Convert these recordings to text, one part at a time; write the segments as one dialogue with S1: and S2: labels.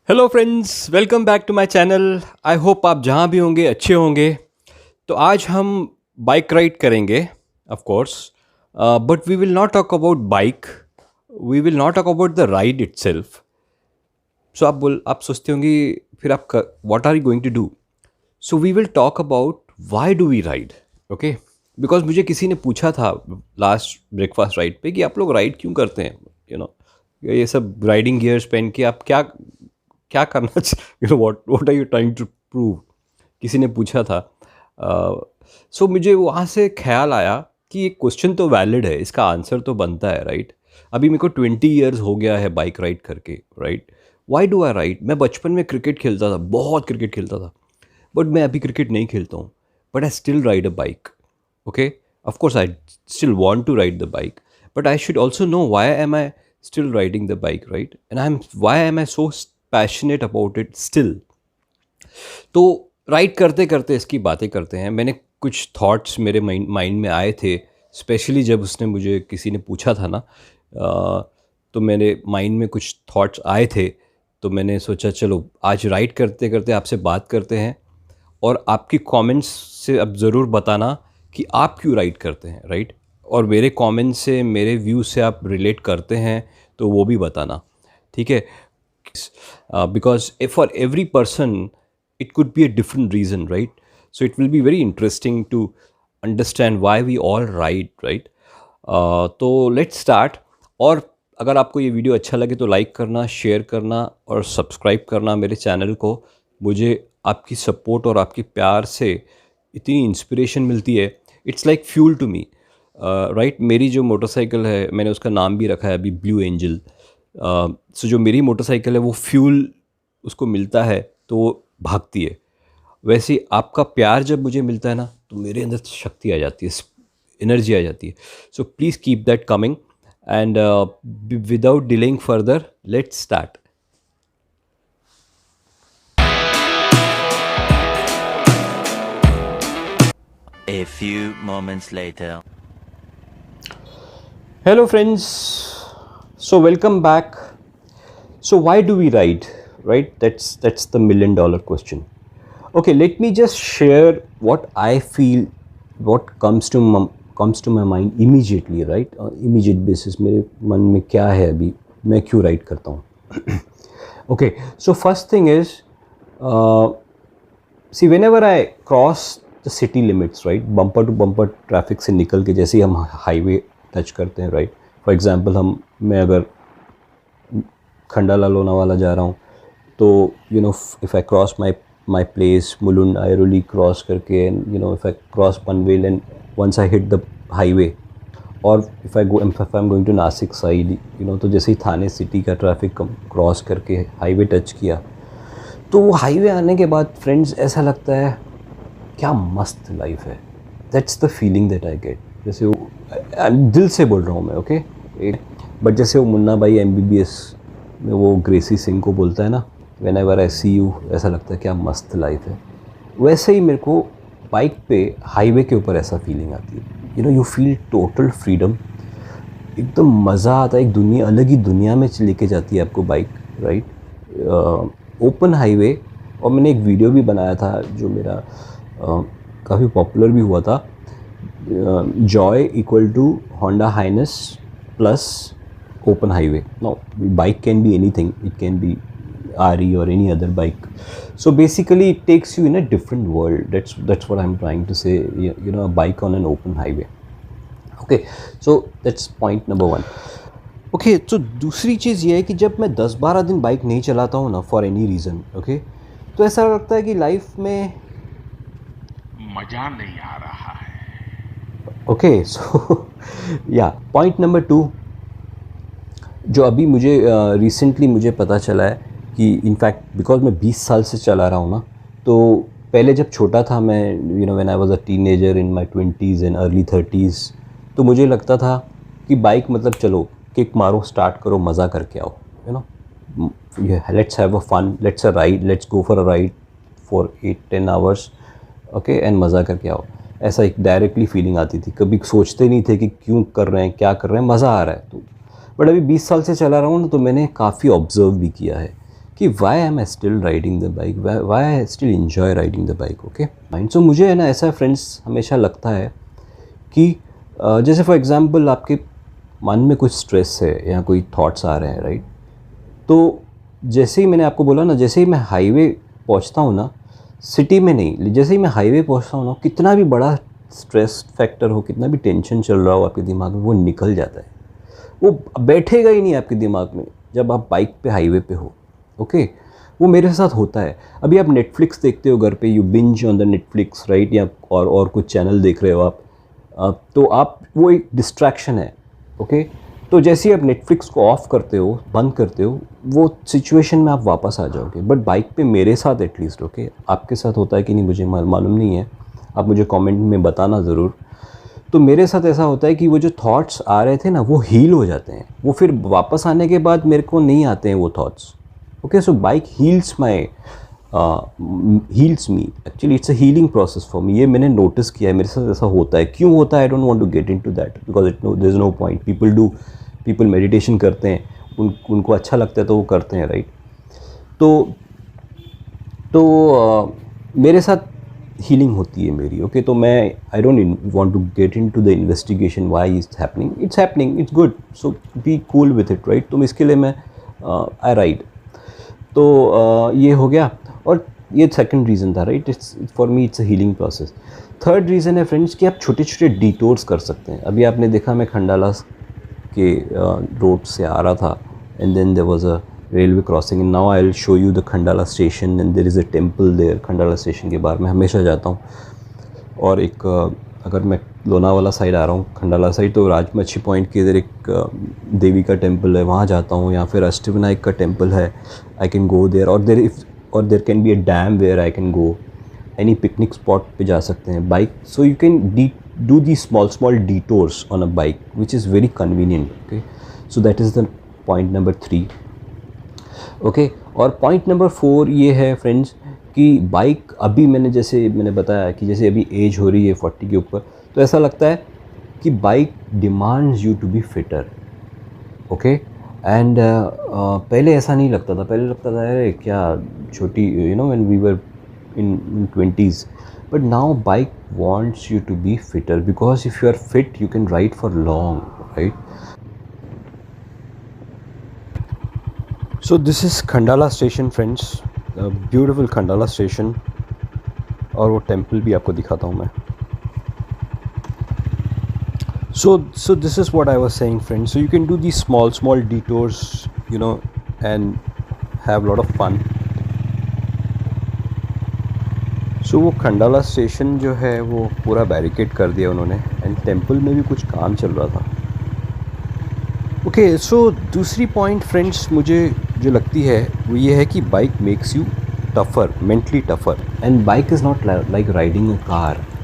S1: Hello friends, welcome back to my channel. I hope आप जहाँ भी होंगे अच्छे होंगे। तो आज हम बाइक राइड करेंगे, of course, but we will not talk about bike. We will not talk about the ride itself. So आप सोचते होंगे फिर आप what are you going to do. So we will talk about why do we ride. Okay, because मुझे किसी ने पूछा था लास्ट ब्रेकफास्ट राइड पे कि आप लोग राइड क्यों करते हैं, ये सब राइडिंग गियर्स पहन के आप क्या क्या करना what are you trying to prove, किसी ने पूछा था। सो मुझे वहाँ से ख्याल आया कि ये क्वेश्चन तो वैलिड है, इसका आंसर तो बनता है, राइट। अभी मेरे को 20 ईयर्स हो गया है बाइक राइड करके, right. Why do I ride? मैं बचपन में क्रिकेट खेलता था, बहुत क्रिकेट खेलता था, बट मैं अभी क्रिकेट नहीं खेलता हूँ। But I still ride a bike. Okay, of course I still want to ride the bike, but I should also know why am I still riding the bike, right? And why am I so passionate about it still? तो ride करते करते इसकी बातें करते हैं। मैंने कुछ thoughts मेरे माइंड में आए थे, स्पेशली जब उसने मुझे किसी ने पूछा था ना, तो मेरे माइंड में कुछ थॉट्स आए थे। तो मैंने सोचा चलो आज राइड करते करते आपसे बात करते हैं, और आपकी कमेंट्स से अब ज़रूर बताना कि आप क्यों राइड करते हैं, राइट। और मेरे कमेंट्स से, मेरे व्यू से आप रिलेट करते हैं तो वो भी बताना, ठीक है। Because for every person it could be a different reason, right? So it will be very interesting to understand why we all ride, right? तो let's start। और अगर आपको ये वीडियो अच्छा लगे तो लाइक करना, शेयर करना और सब्सक्राइब करना मेरे चैनल को। मुझे आपकी सपोर्ट और आपके प्यार से इतनी इंस्पिरेशन मिलती है। It's like fuel to me, right. मेरी जो मोटरसाइकिल है, मैंने उसका नाम भी रखा है अभी ब्लू एंजल। सो जो मेरी मोटरसाइकिल है वो फ्यूल उसको मिलता है तो वो भागती है। वैसे ही आपका प्यार जब मुझे मिलता है ना, तो मेरे अंदर शक्ति आ जाती है, एनर्जी आ जाती है। So please keep that coming and without delaying further let's start.
S2: A few moments later.
S1: Hello friends, so welcome back. So why do we ride, right? That's the $1,000,000 question. Okay, let me just share what I feel, what comes to my mind immediately, right? Immediate basis मेरे मन में क्या है अभी, मैं क्यों ride करता हूँ। Okay, so first thing is, see whenever I cross the city limits, right, bumper to bumper traffic से निकल के जैसे ही हम हाईवे टच करते हैं, राइट। फॉर एग्जांपल मैं अगर खंडाला लोनावाला जा रहा हूँ, तो if I cross my place Mulund Airoli cross करके, if I cross Panvel and once I hit the highway, और if I am going to Nashik side, तो जैसे ही थाने सिटी का ट्रैफिक क्रॉस करके हाईवे टच किया, तो वो हाईवे आने के बाद फ्रेंड्स ऐसा लगता है क्या मस्त लाइफ है। That's the feeling that I get. जैसे वो दिल से बोल रहा हूँ मैं, ओके। बट जैसे वो मुन्ना भाई MBBS में वो ग्रेसी सिंह को बोलता है ना, whenever I see you, ऐसा लगता है क्या मस्त लाइफ है। वैसे ही मेरे को बाइक पे हाईवे के ऊपर ऐसा फीलिंग आती है। यू फील टोटल फ्रीडम, एकदम मज़ा आता है, एक दुनिया, अलग ही दुनिया में लेके जाती है आपको बाइक, राइट। Open highway. और मैंने एक वीडियो भी बनाया था जो मेरा काफ़ी पॉपुलर भी हुआ था, joy equal to Honda Highness plus open highway. Now bike can be anything, it can be RE or any other bike. So basically it takes you in a different world. That's what I'm trying to say, a bike on an open highway. Okay, so that's point number 1. Okay, so दूसरी चीज़ ये है कि जब मैं 10-12 दिन bike नहीं चलाता हूँ ना, फॉर एनी रीज़न, ओके, तो ऐसा लगता है कि लाइफ में
S3: मजा नहीं आ रहा है।
S1: ओके, सो या पॉइंट नंबर 2, जो अभी मुझे रिसेंटली मुझे पता चला है कि इनफैक्ट बिकॉज मैं 20 साल से चला रहा हूँ ना, तो पहले जब छोटा था मैं, when I was a teenager in my 20s and early 30s, तो मुझे लगता था कि बाइक मतलब चलो किक मारो, स्टार्ट करो, मज़ा करके आओ, let's have a fun, let's a ride, let's go for a ride for 8-10 hours, okay, and मज़ा करके आओ। ऐसा एक डायरेक्टली फीलिंग आती थी, कभी सोचते नहीं थे कि क्यों कर रहे हैं, क्या कर रहे हैं, मज़ा आ रहा है तो। बट अभी 20 साल से चला रहा हूँ ना, तो मैंने काफ़ी ऑब्ज़र्व भी किया है कि why am I still riding the bike, why I still enjoy riding the bike. Okay mind. So मुझे है ना ऐसा फ्रेंड्स हमेशा लगता है कि जैसे फॉर एग्ज़ाम्पल आपके मन में कुछ स्ट्रेस है या कोई थॉट्स आ रहे हैं, राइट. तो जैसे ही मैंने आपको बोला ना, जैसे ही मैं हाईवे पहुंचता हूँ ना, सिटी में नहीं, जैसे ही मैं हाईवे पहुंचता हूँ ना, कितना भी बड़ा स्ट्रेस फैक्टर हो, कितना भी टेंशन चल रहा हो आपके दिमाग में, वो निकल जाता है. वो बैठेगा ही नहीं आपके दिमाग में जब आप बाइक पे हाईवे पे हो. ओके वो मेरे साथ होता है. अभी आप नेटफ्लिक्स देखते हो घर पे, you binge on the Netflix, right, या और कुछ चैनल देख रहे हो आप, तो आप वो एक डिस्ट्रैक्शन है. ओके तो जैसे ही आप नेटफ्लिक्स को ऑफ करते हो, बंद करते हो, वो सिचुएशन में आप वापस आ जाओगे. बट बाइक पे मेरे साथ एटलीस्ट, ओके आपके साथ होता है कि नहीं मुझे मालूम नहीं है, आप मुझे कमेंट में बताना ज़रूर. तो मेरे साथ ऐसा होता है कि वो जो थॉट्स आ रहे थे ना, वो हील हो जाते हैं. वो फिर वापस आने के बाद मेरे को नहीं आते हैं वो thoughts. Okay so bike heels me. Actually it's a healing process for me. ये मैंने नोटिस किया है, मेरे साथ ऐसा होता है. क्यों होता है I don't want to get into that because there is no point. People meditation करते हैं, उनको अच्छा लगता है तो वो करते हैं, राइट. तो मेरे साथ हीलिंग होती है मेरी. ओके तो मैं I don't want to get into the investigation why it's happening. It's good, so be cool with it, right. तो इसके लिए मैं आई राइड. तो ये हो गया. और ये सेकंड रीज़न था, right. It's for me it's a healing process. Third reason है फ्रेंड्स कि आप छोटे छोटे डिटोर्स कर सकते हैं. अभी आपने देखा मैं खंडाला के रोड से आ रहा था, and then there was a railway crossing, and now I will show you the Khandala station, and there is a temple there. Khandala station के बाहर मैं हमेशा जाता हूँ. और एक अगर मैं लोनावाला साइड आ रहा हूँ, खंडाला साइड, तो राजमच्छी पॉइंट के इधर एक देवी का टेम्पल है, वहाँ जाता हूँ. या फिर अष्टविनायक का टेम्पल है, आई कैन गो देयर. और there can be a dam where I can go. Any picnic spot पे जा सकते हैं bike. So you can do these small detours on a bike which is very convenient. Okay so that is the point number 3. okay और point number 4 ये है friends कि bike, अभी मैंने बताया कि जैसे अभी एज हो रही है 40 के ऊपर, तो ऐसा लगता है कि bike demands you to be fitter. Okay and पहले ऐसा नहीं लगता था. पहले लगता था अरे क्या छोटी, you know when we were in 20s. But now bike wants you to be fitter because if you are fit you can ride for long, right. So this is Khandala station friends, a beautiful Khandala station. और वो temple भी आपको दिखाता हूँ मैं. So this is what I was saying friends. So you can do these small detours, you know, and have a lot of fun. सो वो Khandala station जो है वो पूरा बैरिकेड कर दिया उन्होंने, एंड टेम्पल में भी कुछ काम चल रहा था. ओके सो दूसरी पॉइंट फ्रेंड्स मुझे जो लगती है वो ये है कि bike makes you tougher, mentally tougher. And bike is not like riding a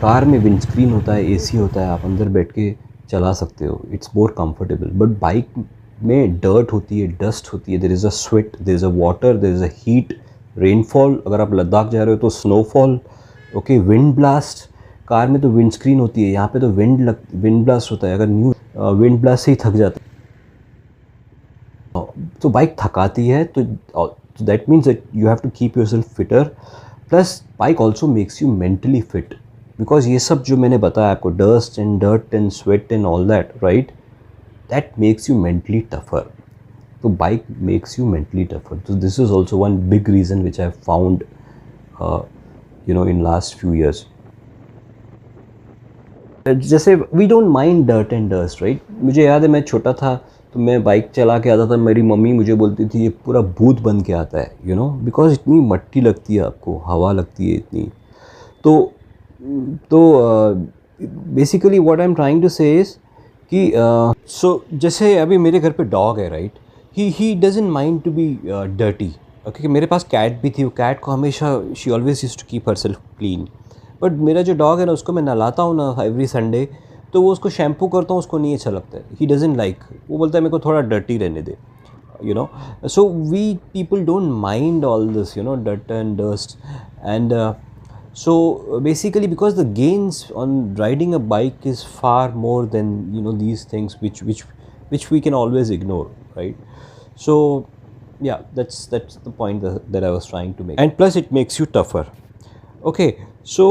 S1: car में विंडस्क्रीन होता है, एसी होता है, आप अंदर बैठ के चला सकते हो, it's more comfortable. But bike में डर्ट होती है, डस्ट होती है, there is a sweat, there is a water, there is a heat, rainfall. अगर आप लद्दाख जा रहे हो तो snowfall. Okay wind blast. Car में तो विंड स्क्रीन होती है, यहाँ पे तो विंड ब्लास्ट होता है. अगर न्यू विंड ब्लास्ट से ही थक जाता है तो बाइक थकाती है. तो that means that you have to keep yourself fitter. Plus bike also makes you mentally fit because ये सब जो मैंने बताया आपको, dust and dirt and sweat and all that, right, that makes you mentally tougher. तो bike makes you mentally tougher. तो this is also one big reason which I found in last few years. जैसे we don't mind dirt and dust, right. मुझे याद है मैं छोटा था तो मैं बाइक चला के आता था, मेरी मम्मी मुझे बोलती थी ये पूरा भूत बन के आता है, यू नो, बिकॉज इतनी मट्टी लगती है आपको, हवा लगती है इतनी. तो basically what I am trying to say is कि सो जैसे अभी मेरे घर पे डॉग है, right, he doesn't mind to be dirty. Okay मेरे पास कैट भी थी, वो कैट को हमेशा she always used to keep herself clean. But मेरा जो डॉग है ना, उसको मैं नहलाता हूँ ना एवरी संडे, तो वो उसको शैम्पू करता हूँ, उसको नहीं अच्छा लगता है. ही डजंट लाइक, वो बोलता है मेरे को थोड़ा डर्टी रहने दे, you know. So we people don't mind all this, you know, dirt and dust. And so basically because the gains on riding a bike is far more than, you know, these things which we can always ignore, right. So Yeah, that's the point that I was trying to make. And plus it makes you tougher. Okay so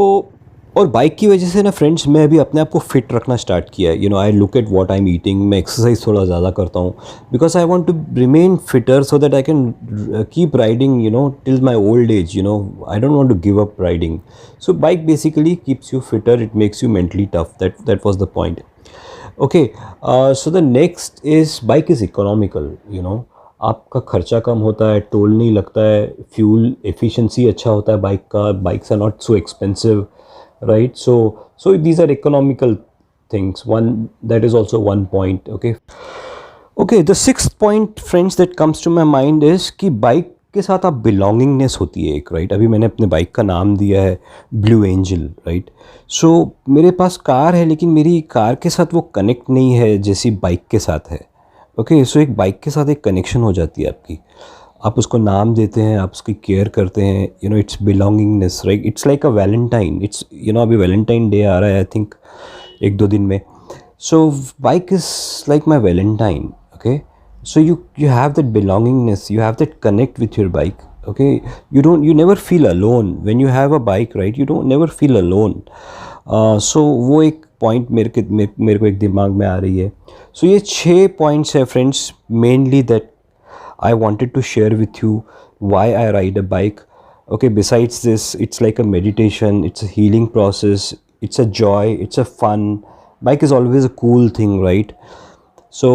S1: और bike की वजह से ना friends मैं अभी अपने आप को फिट रखना स्टार्ट किया है. You know I look at what I am eating. मैं एक्सरसाइज थोड़ा ज़्यादा करता हूँ because I want to remain fitter so that I can keep riding you know till my old age. You know I don't want to give up riding. So bike basically keeps you fitter. It makes you mentally tough. That was the point. Okay so the next is bike is economical. You know आपका खर्चा कम होता है, toll नहीं लगता है, fuel efficiency अच्छा होता है बाइक का. Bikes are not so expensive, right? So these are economical things. One that is also one point. Okay the sixth point friends that comes to my mind is कि bike के साथ आप belongingness होती है एक, right? अभी मैंने अपने बाइक का नाम दिया है ब्लू एंजल, राइट? सो मेरे पास कार है लेकिन मेरी कार के साथ वो कनेक्ट नहीं है जैसी बाइक के साथ है. ओके सो एक बाइक के साथ एक कनेक्शन हो जाती है आपकी. आप उसको नाम देते हैं, आप उसकी केयर करते हैं. You know it's belongingness, right? It's like a Valentine. It's you know अभी वैलेंटाइन डे आ रहा है आई थिंक 1-2 दिन में. So bike is like my Valentine. Okay so you have that belongingness, you have that connect with your bike. Okay you never feel alone when you have a bike, right? You don't never feel alone. So वो एक point मेरे को एक दिमाग में आ रही है. सो ये 6 पॉइंट्स है friends mainly that I wanted to share with you why I ride a bike. Okay, besides this, it's like a meditation, it's a healing process, it's a joy, it's a fun. Bike is always a cool thing, right? So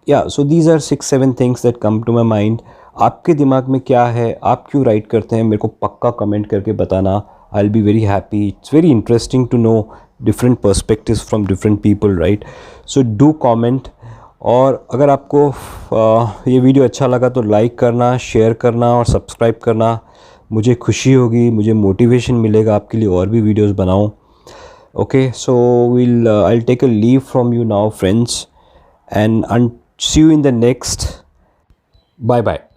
S1: yeah, so these are 6-7 things that come to my mind. आपके दिमाग में क्या है, आप क्यों ride करते हैं, मेरे को पक्का कमेंट करके बताना. I'll be very happy. It's very interesting to know different perspectives from different people, right? So do comment. और अगर आपको ये वीडियो अच्छा लगा तो लाइक करना, शेयर करना और सब्सक्राइब करना. मुझे खुशी होगी, मुझे मोटिवेशन मिलेगा आपके लिए और भी वीडियोस बनाऊं. Okay so I'll take a leave from you now friends and see you in the next. Bye bye.